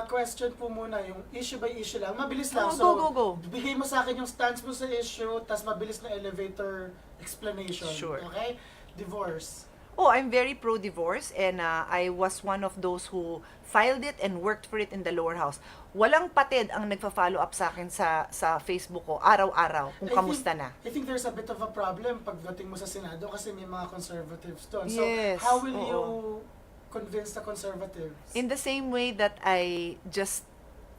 question po muna, yung issue by issue lang. Mabilis lang. Go. Bigay mo sa akin yung stance mo sa issue, tas mabilis na elevator explanation. Sure. Okay? Divorce. I'm very pro-divorce and I was one of those who filed it and worked for it in the lower house. Walang patid ang nagfa-follow up sa akin sa Facebook ko, araw-araw, kung kamusta na. I think there's a bit of a problem pagdating mo sa Senado kasi may mga conservatives doon. So, Yes, how will you convince the conservatives? In the same way that I just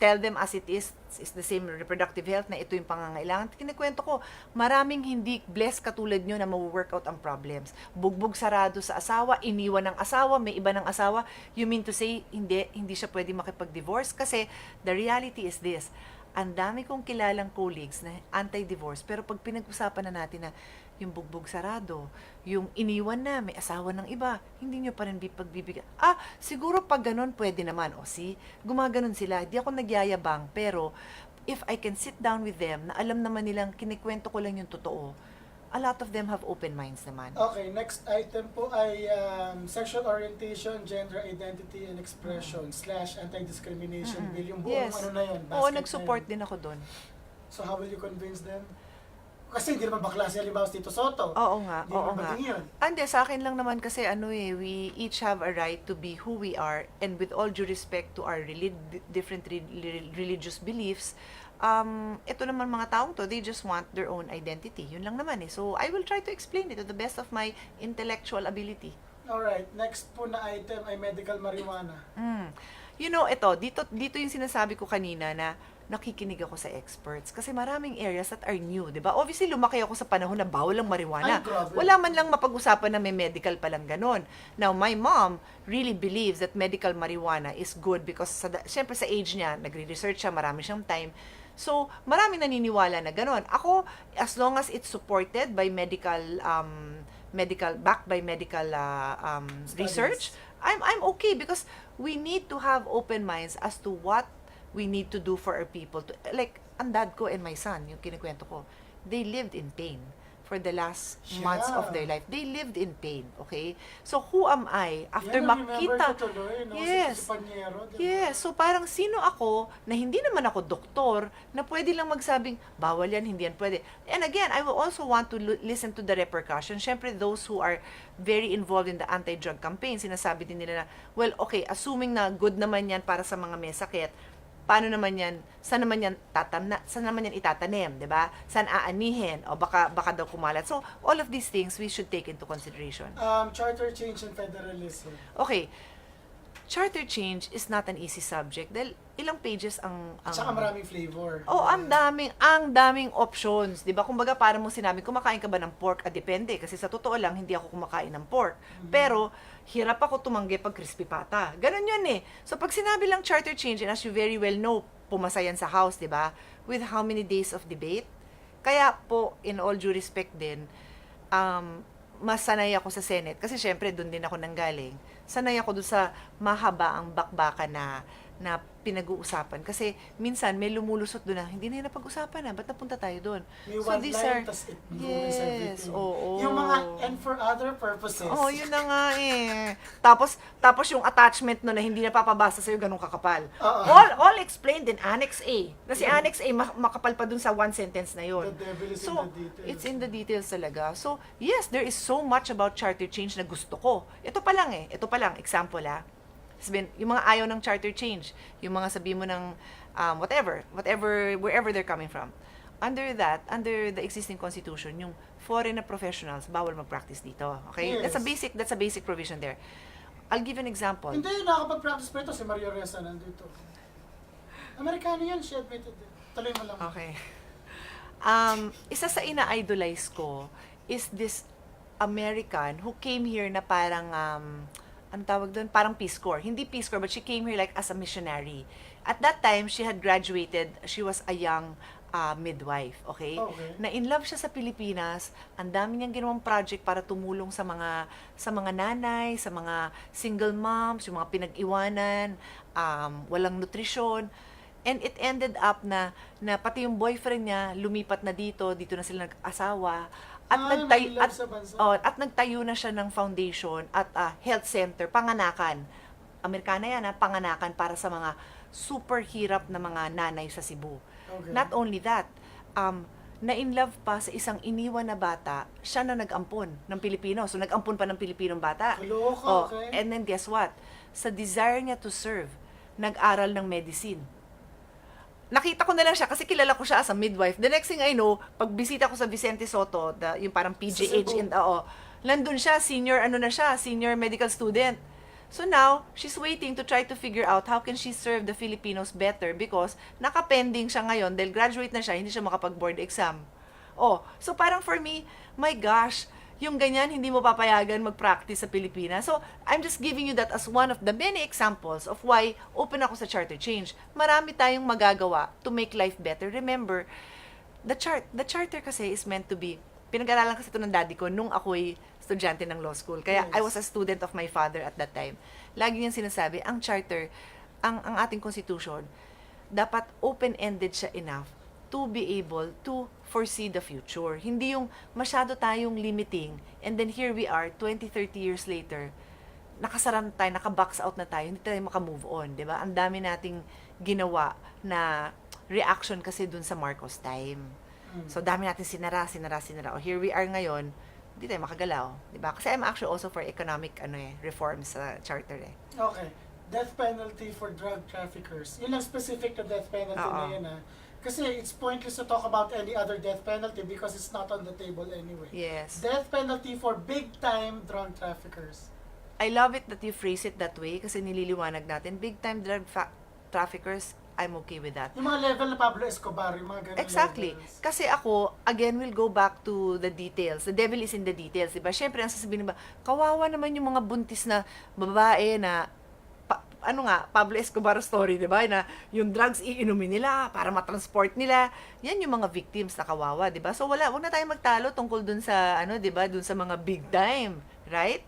tell them as it is the same reproductive health na ito yung pangangailangan. Kinikwento ko, maraming hindi blessed katulad nyo na ma-work out ang problems. Bugbog sarado sa asawa, iniwan ng asawa, may iba ng asawa. You mean to say, hindi siya pwede makipag-divorce? Kasi the reality is this, ang dami kong kilalang colleagues na anti-divorce, pero pag pinag-usapan na natin na yung bugbog sarado, yung iniwan na, may asawa ng iba, hindi nyo pa rin pagbibigyan. Siguro pag ganun, pwede naman. Gumaganon sila. Di ako nagyayabang, pero if I can sit down with them, na alam naman nilang kinikwento ko lang yung totoo, a lot of them have open minds naman. Okay, next item po ay sexual orientation, gender identity and expression / anti-discrimination bill. Yung buong Yes. ano na yun, Oo, basket nag-support na yun. din ako doon. So how will you convince them? Kasi hindi naman bakla si halimbawa si Tito Soto. Oo nga, Hindi oo naman nga. maging yun. Hindi, sa akin lang naman kasi we each have a right to be who we are, and with all due respect to our different religious beliefs, ito naman mga taong to, they just want their own identity. Yun lang naman eh. So, I will try to explain it to the best of my intellectual ability. Alright, next po na item ay medical marijuana. You know, dito yung sinasabi ko kanina na nakikinig ako sa experts kasi maraming areas that are new, 'di ba? Obviously, lumaki ako sa panahon na bawal ang marijuana. Ay, grabe. Wala man lang mapag-usapan na may medical pa lang ganun. Now, my mom really believes that medical marijuana is good because syempre sa age niya, nagre-research siya, marami siyang time. So, maraming naniniwala na ganun. Ako, as long as it's supported by backed by medical research, I'm okay because we need to have open minds as to what we need to do for our people. Like, ang dad ko and my son, yung kinikwento ko, they lived in pain for the last months of their life. They lived in pain, okay? So, who am I after makita? Yes. Si Panyero, diba? Yes. So, parang sino ako na hindi naman ako doktor na pwede lang magsabing, bawal yan, hindi yan pwede. And again, I will also want to listen to the repercussions. Siyempre, those who are very involved in the anti-drug campaign, sinasabi din nila na, well, okay, assuming na good naman yan para sa mga may sakit, paano naman yan, saan naman yan itatanim, 'di ba? Saan aanihin o baka daw kumalat. So, all of these things we should take into consideration. Charter change and federalism. Okay. Charter change is not an easy subject dahil ilang pages ang Tsaka maraming flavor. ang daming options, 'di ba? Kumbaga parang mo sinabi, kumakain ka ba ng pork? Depende kasi sa totoo lang hindi ako kumakain ng pork. Pero hirap ako tumanggi pag crispy pata. Ganun 'yun eh. So pag sinabi lang charter change, and as you very well know, pumasa yan sa House, 'di ba? With how many days of debate? Kaya po, in all due respect din, mas sanay ako sa Senate kasi syempre doon din ako nanggaling. Sanay ako doon sa mahaba ang bakbakan na pinag-uusapan kasi minsan may lumulusot doon na hindi na yun napag-usapan na, ba't napunta tayo doon? May one line, tas it ruins everything. Yung mga and for other purposes. Yun na nga eh. Tapos yung attachment no na hindi napapabasa sa'yo ganun kakapal. All explained in Annex A. Kasi Annex A makapal pa dun sa one sentence na yun. The devil is So, in the details. it's in the details talaga. So, yes, there is so much about charter change na gusto ko. Ito pa lang, example yung mga ayaw ng charter change, yung mga sabi mo ng whatever, wherever they're coming from. Under the existing constitution, yung foreign na professionals, bawal mag-practice dito. Okay? Yes. That's a basic provision there. I'll give an example. Hindi, nakakapag-practice pa ito si Maria Ressa nandito. Amerikano yan, she admitted it. Tuloy mo lang. Okay. Isa sa ina-idolize ko is this American who came here na parang ang tawag doon, parang Peace Corps. Hindi Peace Corps, but she came here like as a missionary. At that time, she had graduated, she was a young midwife, okay? Na in love siya sa Pilipinas, ang dami niyang ginawang project para tumulong sa mga nanay, sa mga single moms, yung mga pinag-iwanan, walang nutrisyon. And it ended up na pati yung boyfriend niya lumipat na dito na sila nag-asawa. At nagtayo na siya ng foundation at health center, panganakan. Amerikana yan, panganakan para sa mga super hirap na mga nanay sa Cebu. Okay. Not only that, na-in-love pa sa isang iniwan na bata, siya na nag-ampon ng Pilipino. So, nag-ampon pa ng Pilipinong bata. Kaloka, okay. And then guess what? Sa desire niya to serve, nag-aral ng medicine. Nakita ko na lang siya kasi kilala ko siya as a midwife. The next thing I know, pag bisita ko sa Vicente Soto, yung parang PGH, nandun siya, senior medical student. So now, she's waiting to try to figure out how can she serve the Filipinos better because nakapending siya ngayon dahil graduate na siya, hindi siya makapag-board exam. Oh, so parang for me, my gosh, yung ganyan, hindi mo papayagan mag-practice sa Pilipinas. So, I'm just giving you that as one of the many examples of why open ako sa charter change. Marami tayong magagawa to make life better. Remember, the charter kasi is meant to be, pinag-aralan kasi ito ng daddy ko nung ako'y estudyante ng law school. Kaya Yes. I was a student of my father at that time. Lagi niyang sinasabi, ang charter, ang ating constitution, dapat open-ended siya enough to be able to foresee the future. Hindi yung masyado tayong limiting and then here we are, 20, 30 years later, nakasara na tayo, naka-box out na tayo, hindi tayo makamove on, di ba? Ang dami nating ginawa na reaction kasi dun sa Marcos time. So, dami natin sinara. O, here we are ngayon, hindi tayo makagalaw, di ba? Kasi I'm actually also for economic reforms sa charter eh. Okay. Death penalty for drug traffickers. Yun lang specific na death penalty Oo. na yun, ha? Kasi it's pointless to talk about any other death penalty because it's not on the table anyway. Yes. Death penalty for big-time drug traffickers. I love it that you phrase it that way kasi nililiwanag natin. Big-time drug traffickers, I'm okay with that. Yung mga level na Pablo Escobar, yung mga ganun Exactly. levels. Kasi ako, again, we'll go back to the details. The devil is in the details, diba? Siyempre, ang sasabihin ba, kawawa naman yung mga buntis na babae na, Pablo Escobar story, diba? Na yung drugs iinumin nila para matransport nila. Yan yung mga victims na kawawa, diba? So, wag na tayong magtalo tungkol dun sa, diba? Dun sa mga big time, right?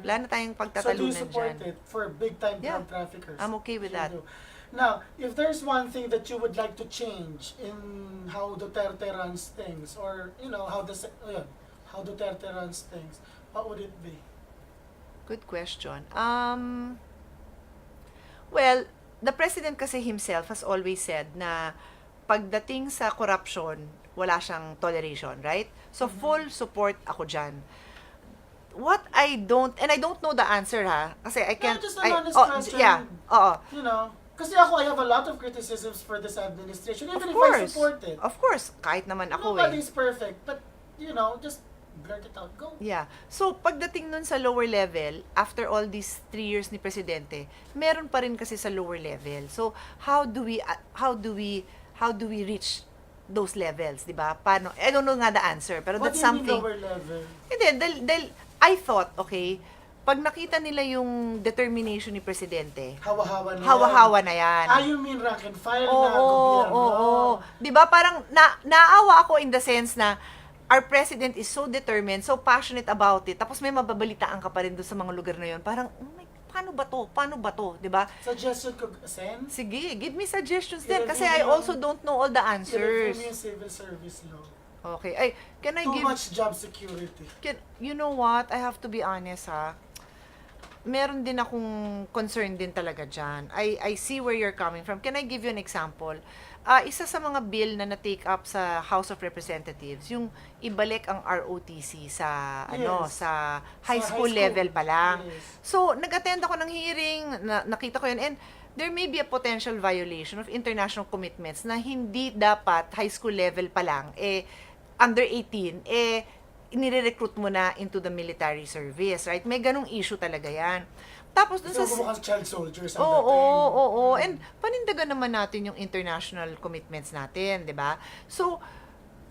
Wala na tayong So do pagtatalunan you support dyan. it for big-time Yeah. drug traffickers? I'm okay with You that. do. Now, if there's one thing that you would like to change in how Duterte runs things, or how Duterte runs things, what would it be? Good question. Well, the president kasi himself has always said na pagdating sa corruption, wala siyang toleration, right? So, full support ako dyan. What I don't know the answer kasi I can't, just an honest question. Yeah, oo. Kasi ako, I have a lot of criticisms for this administration, even Of if I course. support it. Of course, kahit naman ako Nobody's perfect, but, just blurt it out, go. Yeah. So, pagdating nun sa lower level, after all these 3 years ni Presidente, meron pa rin kasi sa lower level. So, how do we reach those levels, di ba? Paano? I don't know nga the answer, pero What that's do you mean something. lower level? Hindi, dahil I thought, okay, pag nakita nila yung determination ni Presidente, Hawa-hawa na yan. hawa-hawa na yan. You mean rank and file na Oo, gobyerno? oo. Di ba parang naawa ako in the sense na our president is so determined, so passionate about it. Tapos may mababalitaan ka pa rin doon sa mga lugar na yon. Parang, oh my, paano ba to? Di ba? Suggestion ko, Sen? Sige, give me suggestions din. I-review Kasi I mo also yung- don't know all the I-review answers. mo yung civil service law. Okay. Ay, can I Too give... much job security. You know what? I have to be honest, ha? Meron din akong concern din talaga dyan. I see where you're coming from. Can I give you an example? Isa sa mga bill na na-take up sa House of Representatives, yung ibalik ang ROTC sa Yes. sa Sa high school level pa lang. Yes. So, nag-attend ako ng hearing, nakita ko yun, and there may be a potential violation of international commitments na hindi dapat high school level pa lang, under 18, nire-recruit mo na into the military service, right? May ganong issue talaga yan. Tapos dun So, sa... mukhang child soldiers ang Oo. dating. And panindagan naman natin yung international commitments natin, di ba? So,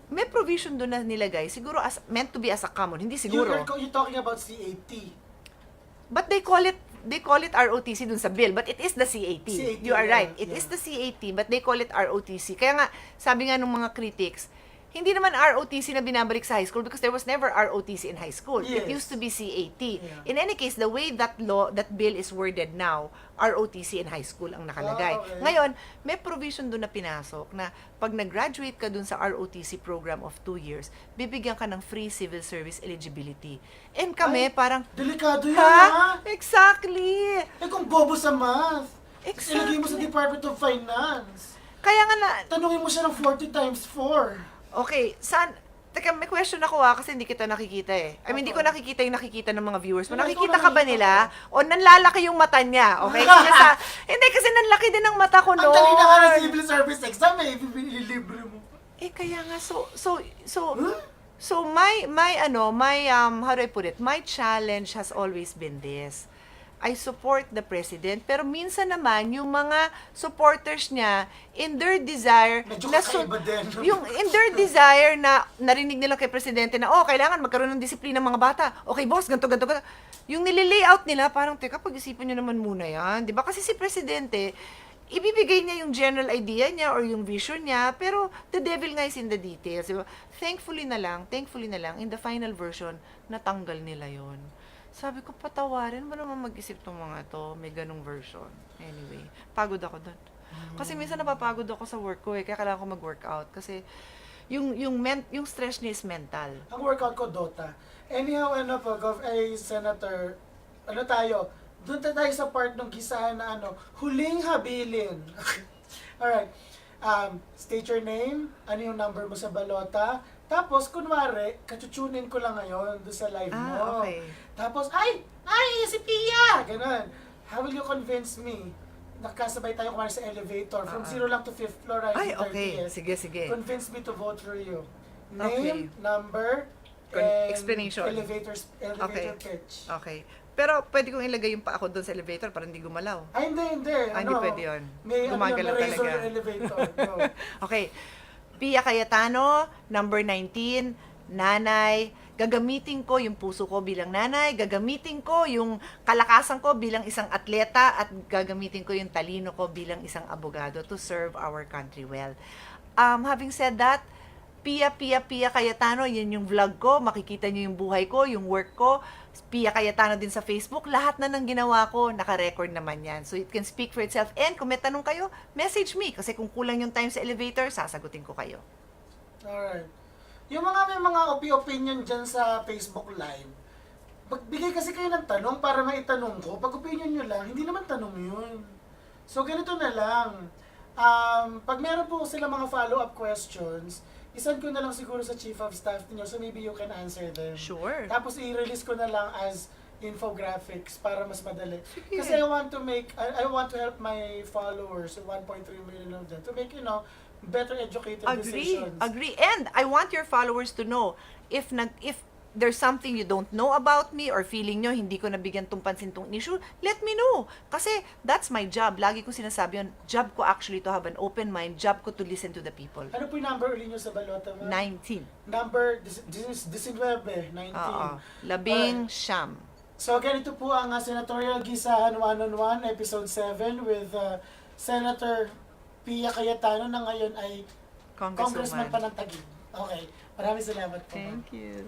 may provision doon na nilagay, siguro meant to be as a common, hindi siguro. You're talking about CAT. But they call it ROTC dun sa bill, but it is the CAT. CAT, You are right. yeah, It is yeah. the CAT, but they call it ROTC. Kaya nga, sabi nga ng mga critics, hindi naman ROTC na binabalik sa high school because there was never ROTC in high school. It Yes. used to be CAT. Yeah. In any case, the way that bill is worded now, ROTC in high school ang nakalagay. Okay. Ngayon, may provision doon na pinasok na pag nag-graduate ka doon sa ROTC program of 2 years, bibigyan ka ng free civil service eligibility. And kami, Ay, parang, Delikado yan, ha? Exactly! Kung bobo sa math. Exactly. Ilagay mo sa Department of Finance. Kaya nga Tanungin mo siya ng 40 times 4. okay, teka, may question ako kasi hindi kita nakikita eh. I mean, hindi ko nakikita yung nakikita ng mga viewers mo. Wala, Nakikita ikaw ka ba nakikita nila? O nanlalaki yung mata niya, okay? Hindi, kasi nanlaki din ang mata ko Ang noon. dali na nga ng civil service exam, ililibre mo. Kaya nga, so, Huh? my how do I put it? My challenge has always been this. I support the president, pero minsan naman, yung mga supporters niya, in their desire, Medyo na kakaiba din. in their desire na narinig nila kay presidente na, kailangan magkaroon ng disiplina ng mga bata. Okay, boss, ganito, ganito, ganito. Yung nililayout nila, parang, teka, pag-isipan nyo naman muna yan. Di ba? Kasi si presidente, ibibigay niya yung general idea niya or yung vision niya, pero the devil nga is in the details. Diba? Thankfully na lang, in the final version, natanggal nila yon. Sabi ko, patawarin mo naman mag-isip tong mga to, may ganong version. Anyway, pagod ako doon. Kasi minsan napapagod ako sa work ko kaya kailangan ko mag-workout. Kasi yung stress niya is mental. Ang workout ko, Dota. Anyhow, Senator, doon tayo sa part ng gisahan na huling habilin. Alright. State your name, ano yung number mo sa balota, tapos, kunwari, kachuchunin ko lang ngayon doon sa live mo. Okay. Tapos, ay, si Pia! Ganon. How will you convince me? Nakasabay tayo kumari sa elevator. From 0 lang to 5th floor, Ay, rising okay. 30th. Sige. Convince me to vote for you. Okay. Name, number, and Explanation. elevator Okay. pitch. Okay. Pero pwede kong ilagay yung pa ako doon sa elevator para hindi gumalaw. Ay, hindi. Hindi pwede yun. May Gumagalaw may razor talaga. yung elevator. Go. Okay. Pia Cayetano, number 19, nanay. Gagamitin ko yung puso ko bilang nanay, gagamitin ko yung kalakasan ko bilang isang atleta, at gagamitin ko yung talino ko bilang isang abogado to serve our country well. Having said that, Pia Cayetano, yan yung vlog ko, makikita nyo yung buhay ko, yung work ko. Pia Cayetano din sa Facebook, lahat na ng ginawa ko, naka-record naman yan. So it can speak for itself. And kung may tanong kayo, message me. Kasi kung kulang yung time sa elevator, sasagutin ko kayo. Alright. Yung may mga opinion dyan sa Facebook Live, magbigay kasi kayo ng tanong para maitanong ko. Pag opinion nyo lang, hindi naman tanong yun. So ganito na lang. Pag meron po sila mga follow-up questions, isend ko na lang siguro sa Chief of Staff niyo, so maybe you can answer them. Sure. Tapos i-release ko na lang as infographics para mas madali. Sige. Kasi I want to help my followers, 1.3 million of them, to make, better educated decisions. Agree. And I want your followers to know, if there's something you don't know about me or feeling nyo hindi ko nabigyan tong pansin tong issue, let me know. Kasi that's my job. Lagi ko sinasabi yun, job ko actually to have an open mind, job ko to listen to the people. Ano po yung number uli nyo sa balota? 19. Number, this is 19. Labing siyam. So ganito po ang Senatorial Gisahan 1-on-1, Episode 7 with Senator Pia Cayetano na ngayon ay Congressman pa ng Taguig. Okay, maraming salamat po. Thank you.